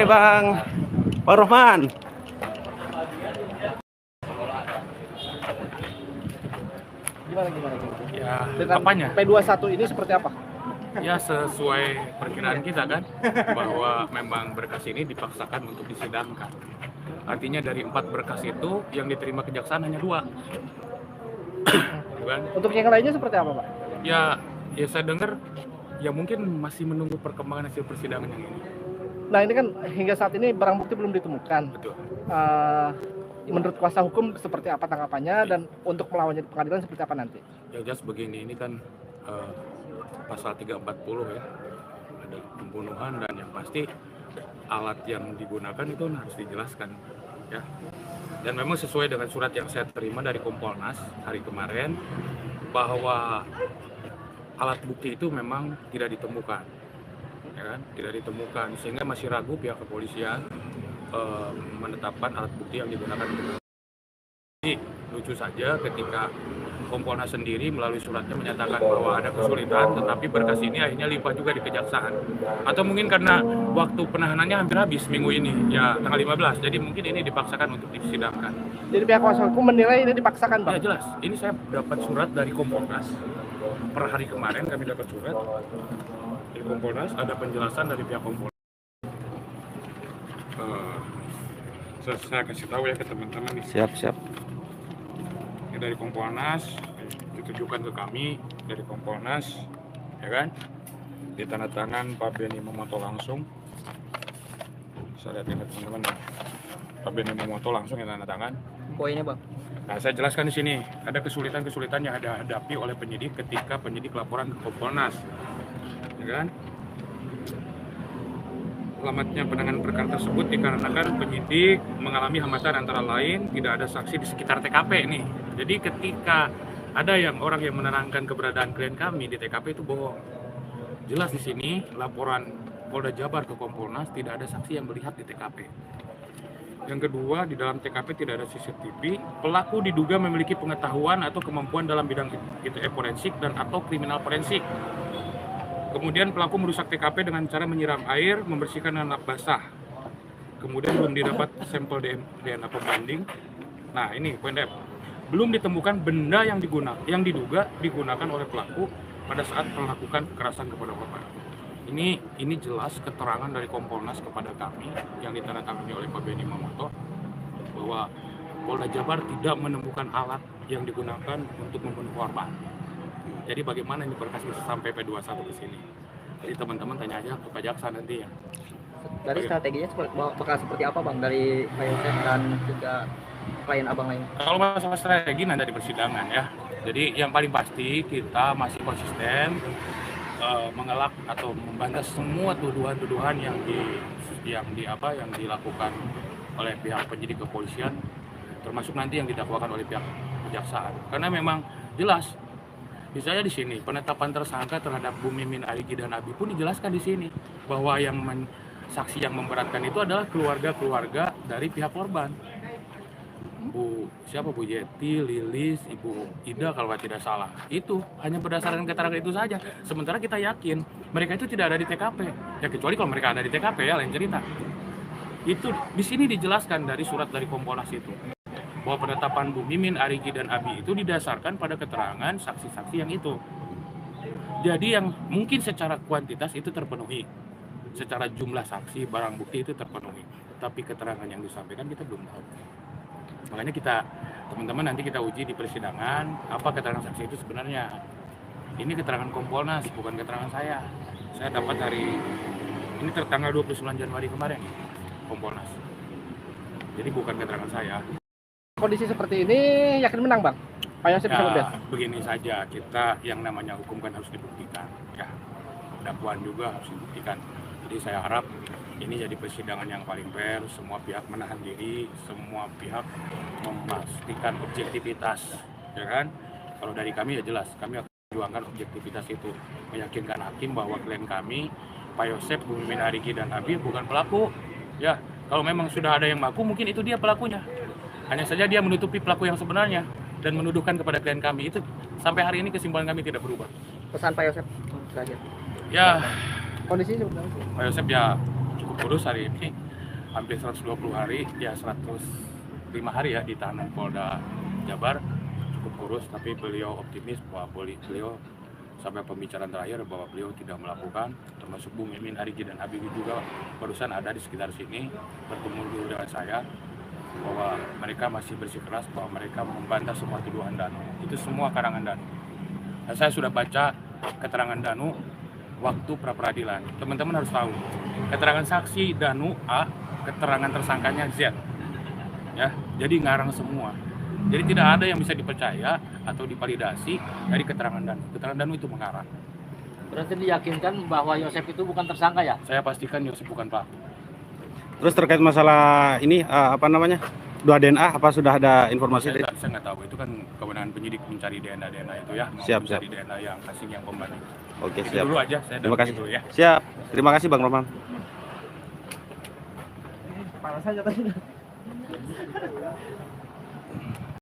Bang Rohman. Gimana? Ya, Dengan apanya? P21 ini seperti apa? Ya sesuai perkiraan kita kan, bahwa memang berkas ini dipaksakan untuk disidangkan. Artinya dari 4 berkas itu yang diterima kejaksaan hanya 2. Kan? Untuk yang lainnya seperti apa, Pak? Ya saya dengar ya mungkin masih menunggu perkembangan hasil persidangan yang ini. Nah, ini kan hingga saat ini barang bukti belum ditemukan. Betul. Menurut kuasa hukum seperti apa tanggapannya dan untuk melawannya di pengadilan seperti apa nanti? Ya jelas begini, ini kan pasal 340 ya, ada pembunuhan dan yang pasti alat yang digunakan itu harus dijelaskan ya. Dan memang sesuai dengan surat yang saya terima dari Kompolnas hari kemarin bahwa alat bukti itu memang tidak ditemukan, ya kan? Tidak ditemukan sehingga masih ragu pihak kepolisian menetapkan alat bukti yang digunakan. Jadi lucu saja ketika Kompolnas sendiri melalui suratnya menyatakan bahwa ada kesulitan, tetapi berkas ini akhirnya limpah juga di kejaksaan. Atau mungkin karena waktu penahanannya hampir habis minggu ini, ya tanggal 15, jadi mungkin ini dipaksakan untuk disidangkan. Jadi pihak kuasa hukum menilai ini dipaksakan, Bang? Ya jelas, ini saya dapat surat dari Kompolnas. Per hari kemarin kami dapat surat dari Kompolnas, ada penjelasan dari pihak Kompolnas. Saya kasih tahu ya ke teman-teman nih. Siap. Ini dari Kompolnas, ditujukan ke kami dari Kompolnas, ya kan? Ditandatangan Pak Beni Momoto langsung. Saya lihat ini teman-teman, Pak Beni Momoto langsung yang tanda tangan. Poinnya, Bang? Nah, saya jelaskan di sini, ada kesulitan-kesulitan yang ada hadapi oleh penyidik ketika penyidik laporan ke Kompolnas, ya kan? Selamatnya penanganan perkara tersebut dikarenakan penyidik mengalami hambatan antara lain tidak ada saksi di sekitar TKP nih. Jadi ketika ada orang yang menerangkan keberadaan klien kami di TKP itu bohong. Jelas di sini laporan Polda Jabar ke Kompolnas tidak ada saksi yang melihat di TKP. Yang kedua, di dalam TKP tidak ada CCTV. Pelaku diduga memiliki pengetahuan atau kemampuan dalam bidang forensik dan atau kriminal forensik. Kemudian pelaku merusak TKP dengan cara menyiram air, membersihkan dengan lap basah. Kemudian belum didapat sampel DNA pembanding. Nah ini poin F. Belum ditemukan benda yang diduga digunakan oleh pelaku pada saat melakukan kekerasan kepada korban. Ini jelas keterangan dari Kompolnas kepada kami yang ditandatangani oleh Pak Beni Momoto bahwa Polda Jabar tidak menemukan alat yang digunakan untuk membunuh korban. Jadi bagaimana ini berkas bisa sampai P21 ke sini? Jadi teman-teman tanya aja ke Pak Jaksa nanti ya. Dari strateginya bakal seperti apa, Bang? Dari Pak Yosef dan juga klien abang lain? Kalau masalah strategi nanti di persidangan ya. Jadi yang paling pasti kita masih konsisten mengelak atau membantah semua tuduhan-tuduhan yang dilakukan oleh pihak penyidik kepolisian, termasuk nanti yang didakwakan oleh pihak kejaksaan. Karena memang jelas. Misalnya di sini penetapan tersangka terhadap Bu Mimin, Arigi dan Abi pun dijelaskan di sini bahwa saksi yang memberatkan itu adalah keluarga-keluarga dari pihak korban. Bu Yeti, Lilis, Ibu Ida kalau tidak salah. Itu hanya berdasarkan keterangan itu saja. Sementara kita yakin mereka itu tidak ada di TKP. Ya kecuali kalau mereka ada di TKP ya lain cerita. Itu di sini dijelaskan dari surat dari Kompolnas itu. Bahwa penetapan Bu Mimin, Arigi, dan Abi itu didasarkan pada keterangan saksi-saksi yang itu. Jadi yang mungkin secara kuantitas itu terpenuhi. Secara jumlah saksi, barang bukti itu terpenuhi. Tapi keterangan yang disampaikan kita belum tahu. Makanya teman-teman nanti kita uji di persidangan, apa keterangan saksi itu sebenarnya. Ini keterangan Kompolnas, bukan keterangan saya. Saya dapat ini tertanggal 29 Januari kemarin, Kompolnas. Jadi bukan keterangan saya. Kondisi seperti ini yakin menang, Bang? Pak Yosef bisa bebas? Begini saja, kita yang namanya hukum kan harus dibuktikan ya. Dakwaan juga harus dibuktikan. Jadi saya harap ini jadi persidangan yang paling fair, semua pihak menahan diri, semua pihak memastikan objektivitas, ya kan? Kalau dari kami ya jelas, kami akan memperjuangkan objektivitas itu, meyakinkan hakim bahwa klien kami, Pak Yosef, Bu Mimin, Arigi, dan Abi bukan pelaku. Ya, kalau memang sudah ada yang mengaku, mungkin itu dia pelakunya. Hanya saja dia menutupi pelaku yang sebenarnya dan menuduhkan kepada klien kami. Itu sampai hari ini kesimpulan kami tidak berubah. Pesan Pak Yosef terakhir. Ya, Kondisi sebenarnya Pak Yosef ya cukup cukup kurus hari ini, hampir 120 hari, ya 105 hari ya di tahanan Polda Jabar, cukup kurus, tapi beliau optimis bahwa beliau sampai pembicaraan terakhir bahwa beliau tidak melakukan, termasuk Bu Mimin, Arigi dan Habibie juga barusan ada di sekitar sini, bertemu dulu dengan saya, bahwa mereka masih bersikeras bahwa mereka membantah semua tuduhan Danu. Itu semua karangan Danu. Dan saya sudah baca keterangan Danu waktu pra-peradilan. Teman-teman harus tahu, keterangan saksi Danu A, keterangan tersangkanya Z. Ya, jadi ngarang semua. Jadi tidak ada yang bisa dipercaya atau divalidasi dari keterangan Danu. Keterangan Danu itu mengarang. Berarti diyakinkan bahwa Yosef itu bukan tersangka ya? Saya pastikan Yosef bukan pelaku. Terus terkait masalah ini apa namanya? Dua DNA apa sudah ada informasi dari? Saya nggak tahu, itu kan kewenangan penyidik mencari DNA itu ya. Mau Siap, mencari DNA yang asing yang pembanding. Oke, Itu siap. dulu aja, saya Terima kasih. dulu ya. Siap. Terima kasih Bang Roman. Panas saja tadi.